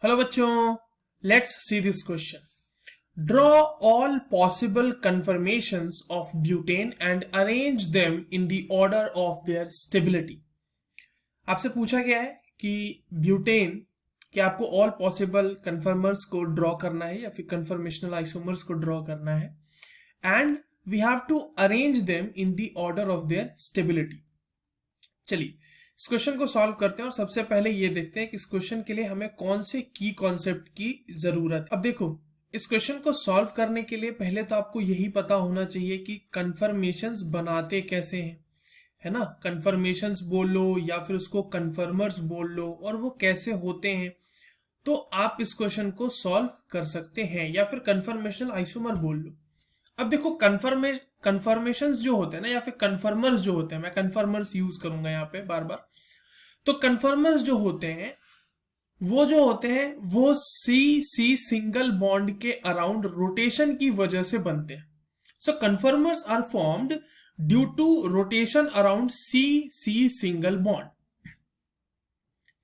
Hello बच्चों, let's see this question. Draw all possible conformations of butane and arrange them in the order of their stability. आपसे पूछा गया है कि butane कि आपको ऑल पॉसिबल कन्फर्मर्स को ड्रॉ करना है या फिर कन्फर्मेशनल आइसोमर्स को ड्रॉ करना है and we have to arrange them in the order of their stability. चलिए इस क्वेश्चन को सॉल्व करते हैं और सबसे पहले ये देखते हैं कि इस क्वेश्चन के लिए हमें कौन से की कॉन्सेप्ट की जरूरत। अब देखो, इस क्वेश्चन को सॉल्व करने के लिए पहले तो आपको यही पता होना चाहिए कि कन्फर्मेशंस बनाते कैसे हैं, है ना। कन्फर्मेशंस बोल लो या फिर उसको कन्फर्मर्स बोल लो, और वो कैसे होते हैं तो आप इस क्वेश्चन को सॉल्व कर सकते हैं, या फिर कन्फर्मेशनल आइसोमर बोल लो। अब देखो, कन्फर्मेशंस जो होते हैं ना या फिर कन्फर्मर्स जो होते हैं, मैं कन्फर्मर्स यूज करूंगा यहाँ पे बार बार। तो कन्फर्मर्स जो होते हैं वो सी सिंगल बॉन्ड के अराउंड रोटेशन की वजह से बनते हैं। So conformers are formed due to rotation around C single bond.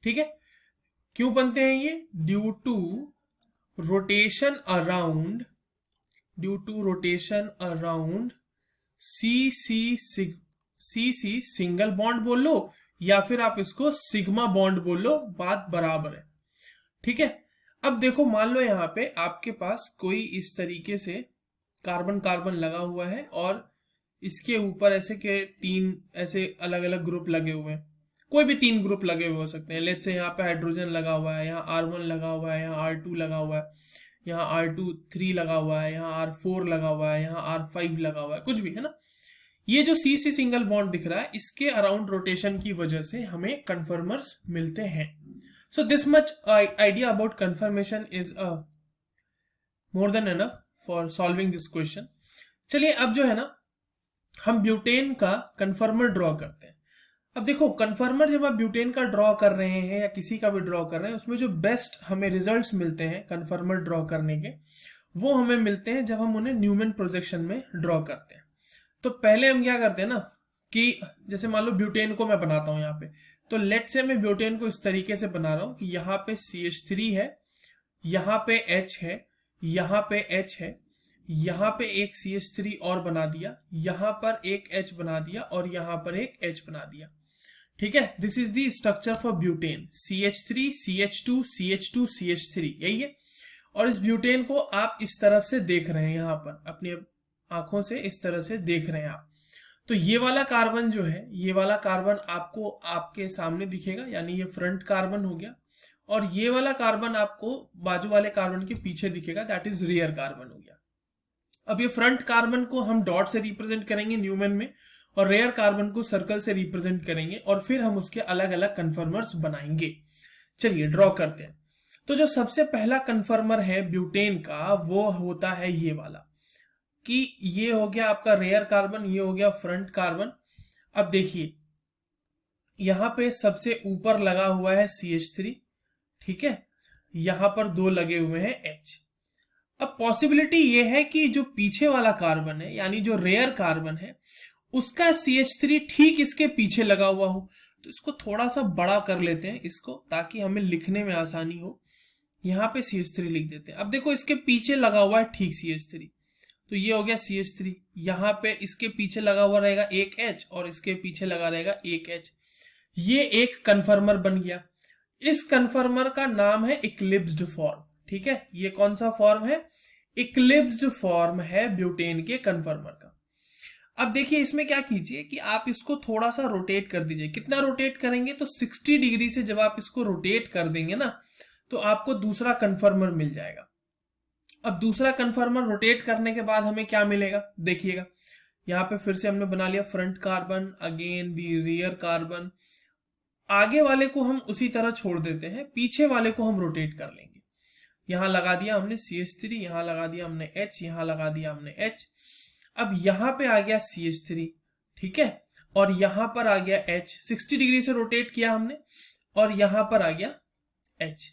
ठीक है, क्यों बनते हैं ये? Due to rotation around C single bond बोल लो या फिर आप इसको सिग्मा बॉन्ड बोल लो, बात बराबर है। ठीक है, अब देखो, मान लो यहाँ पे आपके पास कोई इस तरीके से कार्बन कार्बन लगा हुआ है और इसके ऊपर ऐसे के तीन ऐसे अलग अलग ग्रुप लगे हुए हैं। कोई भी तीन ग्रुप लगे हुए हो सकते हैं। लेट्स से यहाँ पे हाइड्रोजन लगा हुआ है, यहाँ R1 लगा हुआ है, यहाँ R2 लगा हुआ है, यहाँ R2 3 लगा हुआ है, यहाँ R4 लगा हुआ है, यहाँ R5 लगा हुआ है, कुछ भी है ना। ये जो सी सिंगल बॉन्ड दिख रहा है, इसके अराउंड रोटेशन की वजह से हमें कन्फर्मर्स मिलते हैं। So this much idea about conformation is more than enough for solving this question. चलिए अब जो है ना, हम ब्यूटेन का कन्फर्मर ड्रॉ करते हैं। अब देखो, कन्फर्मर जब आप ब्यूटेन का ड्रॉ कर रहे हैं या किसी का भी ड्रॉ कर रहे हैं, उसमें जो बेस्ट हमें रिजल्ट्स मिलते हैं कन्फर्मर ड्रॉ करने के, वो हमें मिलते हैं जब हम उन्हें न्यूमैन प्रोजेक्शन में ड्रॉ करते हैं। तो पहले हम क्या करते हैं ना कि जैसे मान लो ब्यूटेन को मैं बनाता हूं यहाँ पे, तो लेट से मैं ब्यूटेन को इस तरीके से बना रहा हूं कि यहाँ पे CH3 है, यहाँ पे H है, यहाँ पे H है, यहाँ पे एक CH3 और बना दिया, यहाँ पर एक H बना दिया और यहाँ पर एक H बना दिया। ठीक है, this is the structure for butane. CH3 CH2 CH2 CH3, यही है। और इस ब्यूटेन को आप इस तरफ से देख रहे हैं, यहाँ पर अपनी आंखों से इस तरह से देख रहे हैं आप। तो ये वाला कार्बन जो है, ये वाला कार्बन आपको आपके सामने दिखेगा, यानी ये फ्रंट कार्बन हो गया, और ये वाला कार्बन आपको बाजू वाले कार्बन के पीछे दिखेगा, दैट इज रियर कार्बन हो गया। अब ये फ्रंट कार्बन को हम डॉट से रिप्रेजेंट करेंगे न्यूमैन में, और रेयर कार्बन को सर्कल से रिप्रेजेंट करेंगे, और फिर हम उसके अलग अलग कन्फर्मर्स बनाएंगे। चलिए ड्रॉ करते हैं। तो जो सबसे पहला कन्फर्मर है ब्यूटेन का, वो होता है ये वाला, कि ये हो गया आपका रेयर कार्बन, ये हो गया फ्रंट कार्बन। अब देखिए, यहां पे सबसे ऊपर लगा हुआ है CH3, ठीक है, यहां पर दो लगे हुए हैं H। अब पॉसिबिलिटी ये है कि जो पीछे वाला कार्बन है, यानी जो रेयर कार्बन है, उसका CH3 ठीक इसके पीछे लगा हुआ हो। तो इसको थोड़ा सा बड़ा कर लेते हैं इसको, ताकि हमें लिखने में आसानी हो। यहाँ पे CH3 लिख देते हैं। अब देखो, इसके पीछे लगा हुआ है ठीक CH3, तो ये हो गया CH3। यहाँ पे इसके पीछे लगा हुआ रहेगा एक H और इसके पीछे लगा रहेगा एक H। ये एक कन्फर्मर बन गया। इस कन्फर्मर का नाम है इक्लिप्स्ड फॉर्म। ठीक है, ये कौन सा फॉर्म है? इक्लिप्स्ड फॉर्म है ब्यूटेन के कन्फर्मर का। अब देखिए, इसमें क्या कीजिए कि आप इसको थोड़ा सा रोटेट कर दीजिए। कितना रोटेट करेंगे? तो 60 डिग्री से जब आप इसको रोटेट कर देंगे ना, तो आपको दूसरा कन्फर्मर मिल जाएगा। अब दूसरा कन्फर्मर रोटेट करने के बाद हमें क्या मिलेगा, देखिएगा। यहाँ पे फिर से हमने बना लिया front carbon, again the rear carbon. आगे वाले को हम उसी तरह छोड़ देते हैं, पीछे वाले को हम रोटेट कर लेंगे। यहां लगा दिया हमने CH3, यहां लगा दिया हमने H, यहां लगा दिया हमने H। अब यहां पे आ गया CH3, ठीक है, और यहां पर आ गया H। 60 डिग्री से रोटेट किया हमने, और यहां पर आ गया H।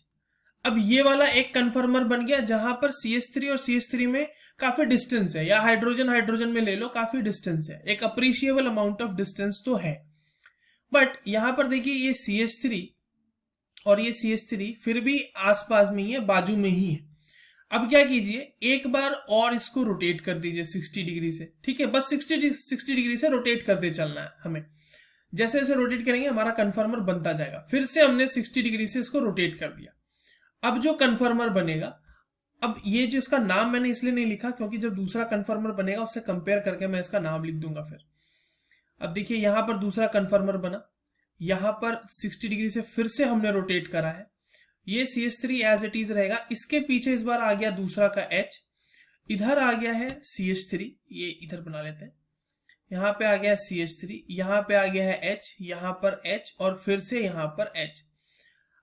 अब ये वाला एक कन्फर्मर बन गया, जहां पर CH3 और CH3 में काफी डिस्टेंस है, या हाइड्रोजन हाइड्रोजन में ले लो, काफी डिस्टेंस है, एक अप्रिशिएबल अमाउंट ऑफ डिस्टेंस तो है। बट यहां पर देखिए, ये CH3 और ये CH3 फिर भी आसपास में ही है, बाजू में ही है। अब क्या कीजिए, एक बार और इसको रोटेट कर दीजिए 60 डिग्री से। ठीक है, बस 60 डिग्री से रोटेट करते चलना है हमें। जैसे जैसे रोटेट करेंगे हमारा कन्फर्मर बनता जाएगा। फिर से हमने 60 डिग्री से इसको रोटेट कर दिया। अब जो कन्फर्मर बनेगा, अब ये जो इसका नाम मैंने इसलिए नहीं लिखा क्योंकि जब दूसरा कन्फर्मर बनेगा उससे कंपेयर करके मैं इसका नाम लिख दूंगा फिर। अब देखिए यहां पर दूसरा कन्फर्मर बना, यहां पर 60 डिग्री से फिर से हमने रोटेट करा है। ये CH3 एज इट इज रहेगा। इसके पीछे इस बार आ गया दूसरा का H, इधर आ गया है CH3, ये इधर बना लेते हैं। यहां पे आ गया है CH3, यहां पे आ गया है H, यहां पर H और फिर से यहां पर H।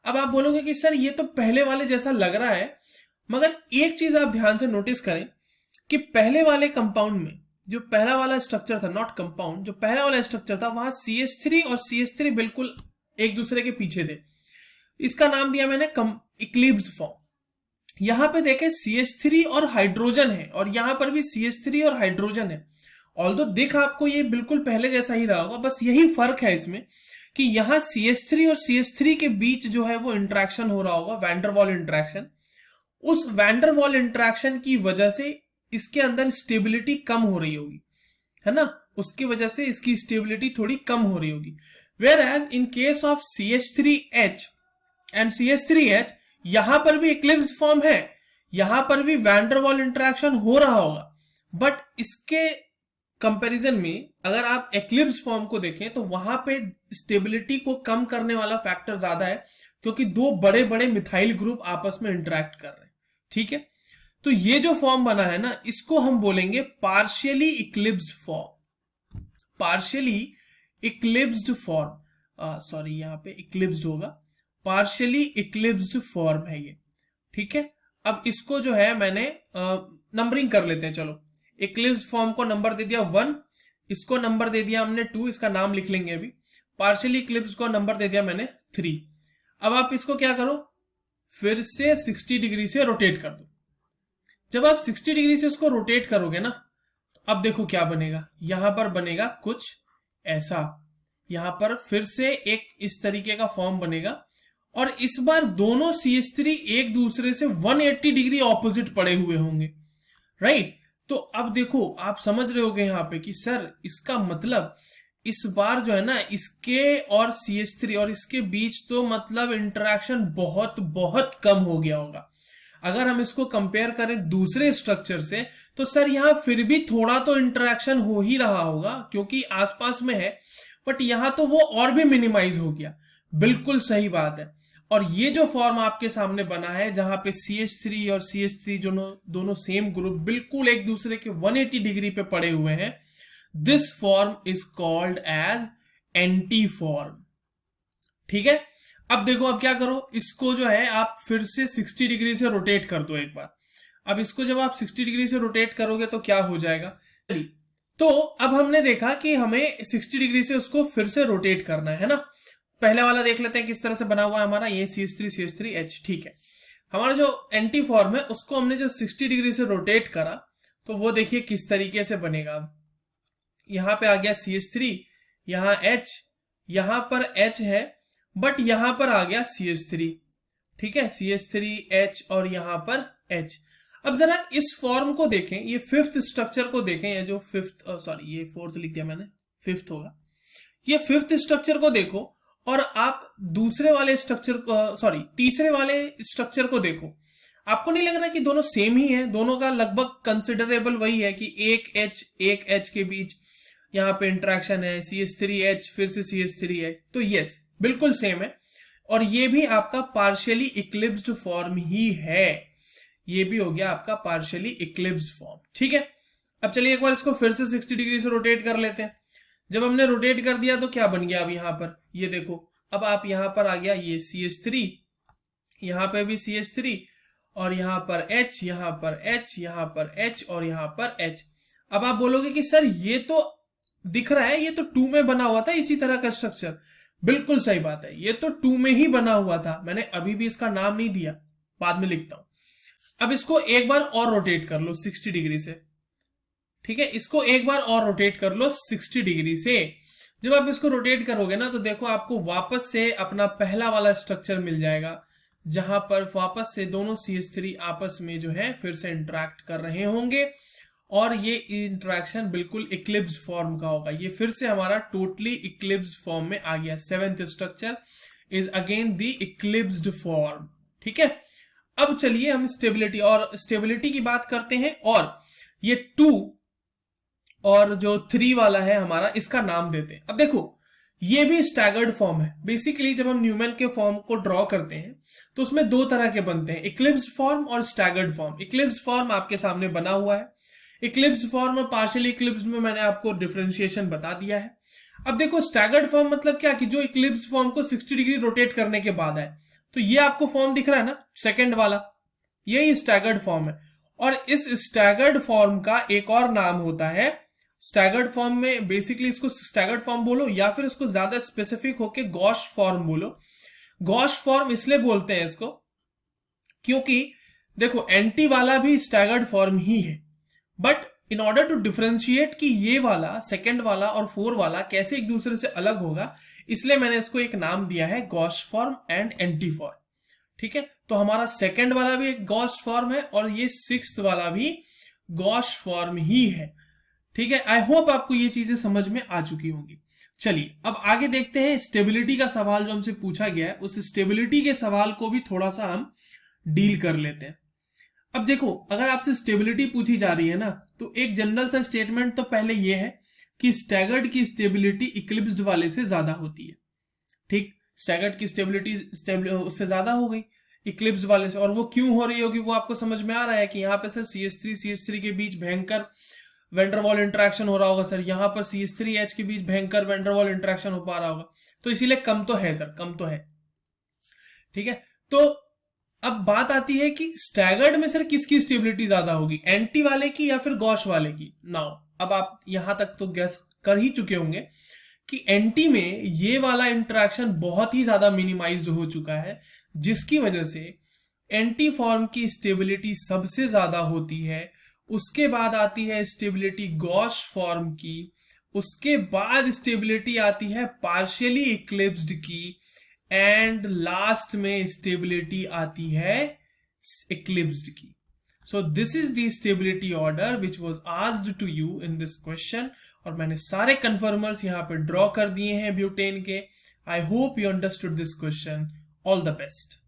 अब आप बोलोगे कि सर ये तो पहले वाले जैसा लग रहा है, मगर एक चीज आप ध्यान से नोटिस करें कि पहले वाले कंपाउंड में जो पहला वाला स्ट्रक्चर था, नॉट कंपाउंड, जो पहला वाला स्ट्रक्चर था वहां CH3 और CH3 बिल्कुल एक दूसरे के पीछे थे। इसका नाम दिया मैंने इक्लिप्स्ड फॉर्म। यहां पे देखें CH3 और हाइड्रोजन है और यहां पर भी CH3 और हाइड्रोजन है। ऑल्दो दिख आपको ये बिल्कुल पहले जैसा ही रहा होगा, बस यही फर्क है इसमें कि यहां CH3 और CH3 के बीच जो है वो इंटरेक्शन हो रहा होगा, वैंडरवॉल इंटरेक्शन। उस वैंडरवॉल इंटरेक्शन की वजह से इसके अंदर स्टेबिलिटी कम हो रही होगी, है ना, उसकी वजह से इसकी स्टेबिलिटी थोड़ी कम हो रही होगी। Whereas in case of CH3H and CH3H, यहां पर भी इक्लिप्स्ड फॉर्म है, यहां पर भी वैंडरवॉल इंटरेक्शन हो रहा होगा, बट इसके कंपैरिजन में अगर आप इक्लिप्स्ड फॉर्म को देखें तो वहां पे स्टेबिलिटी को कम करने वाला फैक्टर ज्यादा है, क्योंकि दो बड़े बड़े मिथाइल ग्रुप आपस में इंटरेक्ट कर रहे हैं। ठीक है, तो ये जो फॉर्म बना है ना, इसको हम बोलेंगे partially eclipsed form. Partially eclipsed form, sorry यहां पे इक्लिप्स्ड होगा, पार्शियली इक्लिप्स्ड फॉर्म है ये। ठीक है, अब इसको जो है मैंने नंबरिंग कर लेते हैं। चलो, इक्लिप्स्ड फॉर्म को नंबर दे दिया 1, इसको नंबर दे दिया हमने 2, इसका नाम लिख लेंगे अभी। पार्शियली इक्लिप्स्ड को नंबर दे दिया मैंने 3। अब आप इसको क्या करो, फिर से 60 डिग्री से रोटेट कर दो। जब आप 60 डिग्री से उसको रोटेट करोगे ना, तो अब देखो क्या बनेगा। यहां पर बनेगा कुछ ऐसा, यहां पर फिर से एक इस तरीके का फॉर्म बनेगा और इस बार दोनों CH3 एक दूसरे से 180 डिग्री ऑपोजिट पड़े हुए होंगे, राइट। तो अब देखो आप समझ रहे होगे यहां पे कि सर इसका मतलब इस बार जो है ना, इसके और CH3 और इसके बीच तो मतलब इंटरेक्शन बहुत बहुत कम हो गया होगा। अगर हम इसको कंपेयर करें दूसरे स्ट्रक्चर से तो सर यहां फिर भी थोड़ा तो इंटरेक्शन हो ही रहा होगा क्योंकि आसपास में है, बट यहां तो वो और भी मिनिमाइज हो गया। बिल्कुल सही बात है। और ये जो फॉर्म आपके सामने बना है जहां पे CH3 और CH3 दोनों सेम ग्रुप बिल्कुल एक दूसरे के 180 डिग्री पे पड़े हुए हैं, this form is called as anti form. ठीक है, अब देखो, अब क्या करो, इसको जो है आप फिर से 60 डिग्री से रोटेट कर दो एक बार। अब इसको जब आप 60 डिग्री से रोटेट करोगे तो क्या हो जाएगा, तो अब हमने देखा कि हमें 60 डिग्री से उसको फिर से रोटेट करना है ना। पहले वाला देख लेते हैं किस तरह से बना हुआ है हमारा, ये CH3H। ठीक है, हमारा जो एंटी फॉर्म है उसको हमने जब 60 डिग्री से रोटेट करा तो वो देखिए किस तरीके से बनेगा। यहां पे आ गया CH3, यहां H, यहां पर H है, बट यहां पर आ गया CH3। ठीक है, CH3H और यहां पर H। अब जरा इस फॉर्म को देखें, ये फिफ्थ स्ट्रक्चर को देखें, ये जो फिफ्थ, सॉरी ये फोर्थ लिख दिया मैंने, फिफ्थ होगा। ये फिफ्थ स्ट्रक्चर को देखो और आप दूसरे वाले स्ट्रक्चर को, सॉरी तीसरे वाले स्ट्रक्चर को देखो। आपको नहीं लग रहा कि दोनों सेम ही है? दोनों का लगभग कंसिडरेबल वही है कि एक H के बीच यहाँ पे इंटरेक्शन है, CH3H फिर से CH3H, तो यस बिल्कुल सेम है। और ये भी आपका पार्शियली इक्लिप्स्ड फॉर्म ही है, ये भी हो गया आपका पार्शियली इक्लिप्स्ड फॉर्म। ठीक है, अब चलिए एक बार इसको फिर से 60 डिग्री से रोटेट कर लेते हैं। जब हमने रोटेट कर दिया तो क्या बन गया, अब यहां पर ये देखो, अब आप यहां पर आ गया ये CH3, यहां पे भी CH3 और यहां पर H, यहां पर H, यहां पर H और यहां पर H। अब आप बोलोगे कि सर ये तो दिख रहा है, ये तो 2 में बना हुआ था इसी तरह का स्ट्रक्चर। बिल्कुल सही बात है, ये तो 2 में ही बना हुआ था, मैंने अभी भी इसका नाम नहीं दिया, बाद में लिखता हूं। अब इसको एक बार और रोटेट कर लो 60 डिग्री से। ठीक है, इसको एक बार और रोटेट कर लो 60 डिग्री से, जब आप इसको रोटेट करोगे ना तो देखो आपको वापस से अपना पहला वाला स्ट्रक्चर मिल जाएगा, जहां पर वापस से दोनों CH3 आपस में जो है फिर से इंटरेक्ट कर रहे होंगे और ये इंटरेक्शन बिल्कुल इक्लिप्स्ड फॉर्म का होगा। ये फिर से हमारा टोटली इक्लिप्स्ड फॉर्म में आ गया। 7th structure is again the eclipsed form. ठीक है, अब चलिए हम स्टेबिलिटी की बात करते हैं, और ये 2 और जो 3 वाला है हमारा, इसका नाम देते हैं। अब देखो ये भी स्टैगर्ड फॉर्म है। बेसिकली जब हम न्यूमैन के फॉर्म को ड्रॉ करते हैं तो उसमें 2 तरह के बनते हैं, इक्लिप्स्ड फॉर्म और स्टैगर्ड फॉर्म। इक्लिप्स्ड फॉर्म आपके सामने बना हुआ है। इक्लिप्स्ड फॉर्म और पार्शियली इक्लिप्स्ड में मैंने आपको डिफरेंशिएशन बता दिया है। अब देखो स्टैगर्ड फॉर्म मतलब क्या, कि जो इक्लिप्स्ड फॉर्म को 60 डिग्री रोटेट करने के बाद है। तो ये आपको फॉर्म दिख रहा है ना, सेकंड वाला, यही स्टैगर्ड फॉर्म है। और इस स्टैगर्ड फॉर्म का एक और नाम होता है, स्टैगर्ड फॉर्म में बेसिकली इसको स्टैगर्ड फॉर्म बोलो या फिर इसको ज्यादा स्पेसिफिक होके गॉश फॉर्म बोलो। गॉश फॉर्म इसलिए बोलते हैं इसको क्योंकि देखो एंटी वाला भी स्टैगर्ड फॉर्म ही है, but in order to differentiate कि ये वाला, सेकंड वाला और 4 वाला कैसे एक दूसरे से अलग होगा, इसलिए मैंने इसको एक नाम दिया है gosh form and anti form. ठीक है, तो हमारा सेकंड वाला भी एक गॉश फॉर्म है और ये 6th वाला भी गॉश फॉर्म ही है। ठीक है, आई होप आपको ये चीजें समझ में आ चुकी होंगी। चलिए अब आगे देखते हैं स्टेबिलिटी का सवाल जो हमसे पूछा गया है, उस स्टेबिलिटी के सवाल को भी थोड़ा सा हम डील कर लेते हैं। अब देखो अगर आपसे स्टेबिलिटी पूछी जा रही है ना, तो एक जनरल सा स्टेटमेंट तो पहले ये है कि स्टैगर्ड की स्टेबिलिटी इक्लिप्स्ड वाले से ज्यादा होती है। ठीक, स्टैगर्ड की स्टेबिलिटी उससे ज्यादा हो गई इक्लिप्स वाले से, और वो क्यों हो रही होगी वो आपको समझ में आ रहा है कि यहाँ पे सर CH3 के बीच भयंकर वेंडरवॉल इंटरेक्शन हो रहा होगा सर, यहाँ पर CH3H के बीच भयंकर वेंडरवॉल इंटरेक्शन हो पा रहा होगा, तो इसीलिए कम तो है सर, कम तो है। ठीक है, तो अब बात आती है कि स्टैगर्ड में सर किसकी स्टेबिलिटी ज्यादा होगी, एंटी वाले की या फिर गॉश वाले की। नाउ अब आप यहां तक तो गेस कर ही चुके होंगे कि एंटी में ये वाला इंटरेक्शन बहुत ही ज्यादा मिनिमाइज्ड हो चुका है, जिसकी वजह से एंटी फॉर्म की स्टेबिलिटी सबसे ज्यादा होती है। उसके बाद आती है स्टेबिलिटी गॉश फॉर्म की, उसके बाद स्टेबिलिटी आती है पार्शियली इक्लिप्स्ड की, एंड लास्ट में स्टेबिलिटी आती है इक्लिप्स्ड की। So this is the stability order which was asked to you in this question, और मैंने सारे कन्फर्मर्स यहां पे ड्रॉ कर दिए हैं ब्यूटेन के। I hope you understood this question. All the best.